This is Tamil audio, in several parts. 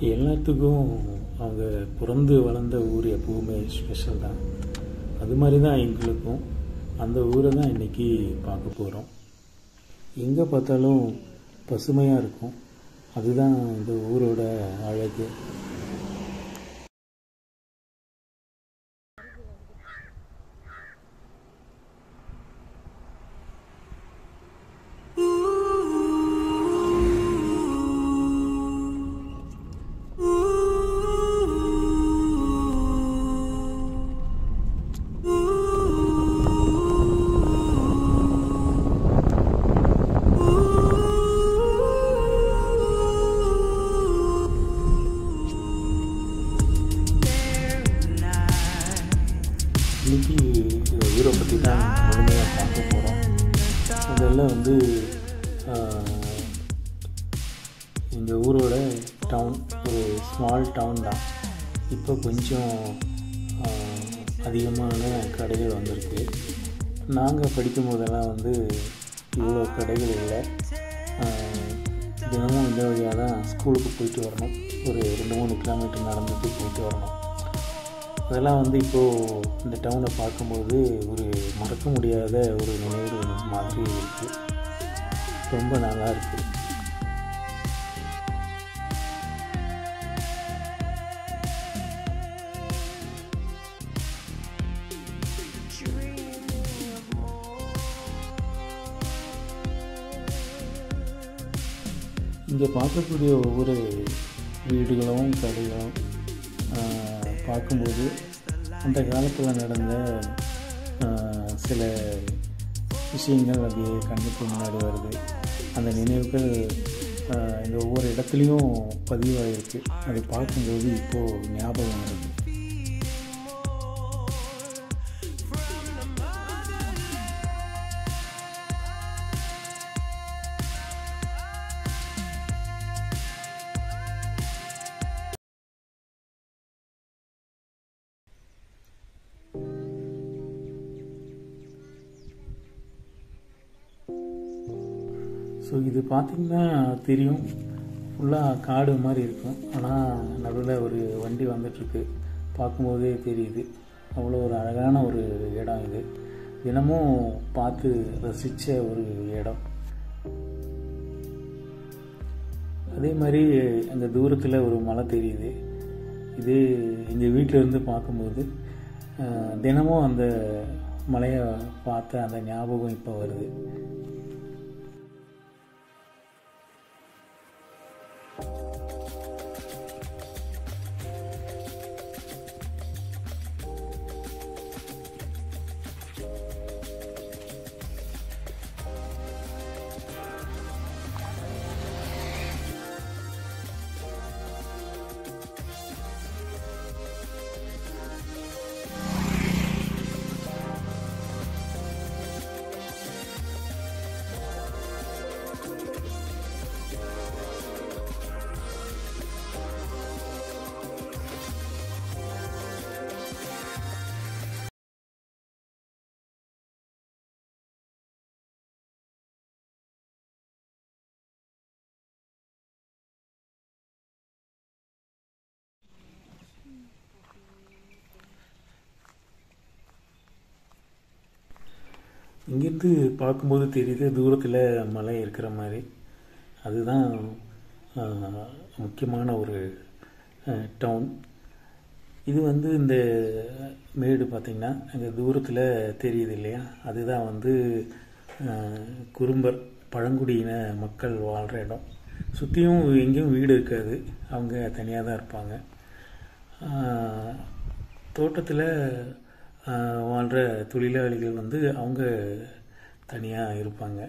எல்லாத்துக்கும் அவங்க பிறந்து வளர்ந்த ஊர் எப்பவுமே ஸ்பெஷல் தான். அது மாதிரி தான் எங்களுக்கும் அந்த ஊரை தான் இன்றைக்கி பார்க்க போகிறோம். எங்கே பார்த்தாலும் பசுமையாக இருக்கும். அதுதான் இந்த ஊரோட அழகு. இன்றைக்கி இந்த ஊரை பற்றி தான் முழுமையாக பார்க்க போகிறோம். முதல்ல எங்கள் ஊரோட டவுன் ஒரு ஸ்மால் டவுன் தான். இப்போ கொஞ்சம் அதிகமான கடைகள் வந்திருக்கு. நாங்கள் படிக்கும் போதெல்லாம் இவ்வளோ கடைகள் இல்லை. தினமும் இந்த வழியாக தான் ஸ்கூலுக்கு போயிட்டு வரணும். ஒரு 2-3 கிலோமீட்டர் நடந்துட்டு போயிட்டு வரணும். அதெல்லாம் இப்போது இந்த டவுனை பார்க்கும்போது ஒரு மறக்க முடியாத ஒரு நினைவு மாதிரி இருக்குது. ரொம்ப நல்லா இருக்குது. இங்கே பார்க்கக்கூடிய ஒவ்வொரு வீடுகளும் கடைகளும் பார்க்கும்போது அந்த காலத்தில் நடந்த சில விஷயங்கள் அப்படியே கண்ணுக்கு முன்னாடி வருது. அந்த நினைவுகள் இந்த ஒவ்வொரு இடத்துலையும் பதிவாகிருக்கு. அதை பார்க்கும்போது இப்போது ஞாபகம் வருது. ஸோ இது பார்த்திங்கன்னா தெரியும், ஃபுல்லாக காடு மாதிரி இருக்கும். ஆனால் நடுவில் ஒரு வண்டி வந்துட்டுருக்கு. பார்க்கும்போதே தெரியுது. அவ்வளோ ஒரு அழகான ஒரு இடம் இது. தினமும் பார்த்து ரசித்த ஒரு இடம். அதே மாதிரி அங்கே தூரத்தில் ஒரு மலை தெரியுது. இது எங்கள் வீட்டிலேருந்து பார்க்கும்போது தினமும் அந்த மலையை பார்த்த அந்த ஞாபகம் இப்போ வருது. இங்கேருந்து பார்க்கும்போது தெரியுது தூரத்தில் மலை இருக்கிற மாதிரி. அதுதான் முக்கியமான ஒரு டவுன். இது இந்த மேடு பார்த்திங்கன்னா அங்கே தூரத்தில் தெரியுது இல்லையா, அதுதான் குறும்பர் பழங்குடியின மக்கள் வாழ்கிற இடம். சுற்றியும் எங்கேயும் வீடு இருக்காது, அவங்க தனியாக தான் இருப்பாங்க. தோட்டத்தில் வாழ்கிற தொழிலாளிகள் அவங்க தனியாக இருப்பாங்க.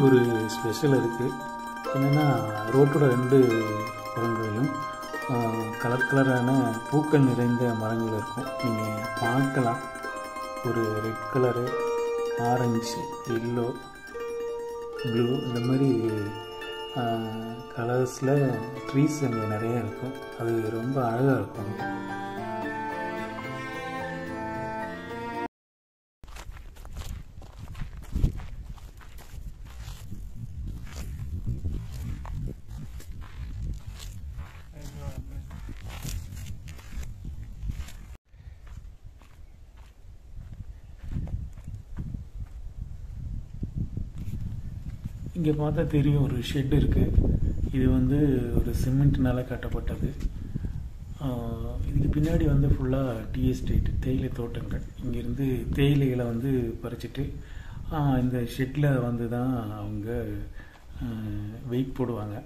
ஒரு ஸ்பெஷல் இருக்குது. என்னென்னா ரோட்டோட 2 புறங்களிலும் கலர் கலரான பூக்கள் நிறைந்த மரங்கள் இருக்கும். நீங்கள் பார்க்கலாம். ஒரு red colour, orange, yellow, blue இந்த மாதிரி கலர்ஸில் ட்ரீஸ் அங்கே நிறையா இருக்கும். அது ரொம்ப அழகாக இருக்கும். இங்கே பார்த்தா தெரியும், ஒரு ஷெட் இருக்குது. இது வந்து ஒரு சிமெண்ட்னால் கட்டப்பட்டது. இதுக்கு பின்னாடி வந்து ஃபுல்லாக டீ எஸ்டேட், தேயிலை தோட்டங்கள். இங்கேருந்து தேயிலைகளை வந்து பறிச்சுட்டு இந்த ஷெட்டில் வந்து தான் அவங்க வெயிட் போடுவாங்க.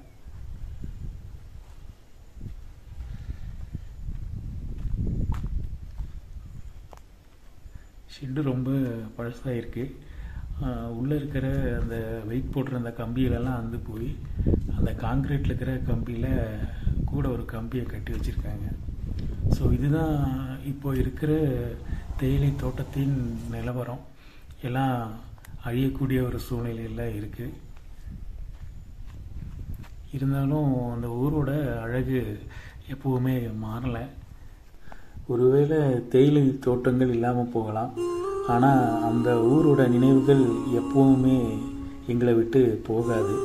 ஷெட்டு ரொம்ப பழசாக இருக்குது. உள்ளே இருக்கிற அந்த வெயிட் போடுற அந்த கம்பியிலெல்லாம் வந்து போய் அந்த காங்கிரீட்டில் இருக்கிற கம்பியில் கூட ஒரு கம்பியை கட்டி வச்சுருக்காங்க. ஸோ இதுதான் இப்போ இருக்கிற தேயிலை தோட்டத்தின் நிலவரம். எல்லாம் அழியக்கூடிய ஒரு சூழ்நிலையில் இருக்குது. இருந்தாலும் அந்த ஊரோட அழகு எப்போவுமே மாறலை. ஒருவேளை தேயிலை தோட்டங்கள் இல்லாமல் போகலாம், ஆனால் அந்த ஊரோட நினைவுகள் எப்பவுமே எங்களை விட்டு போகாது.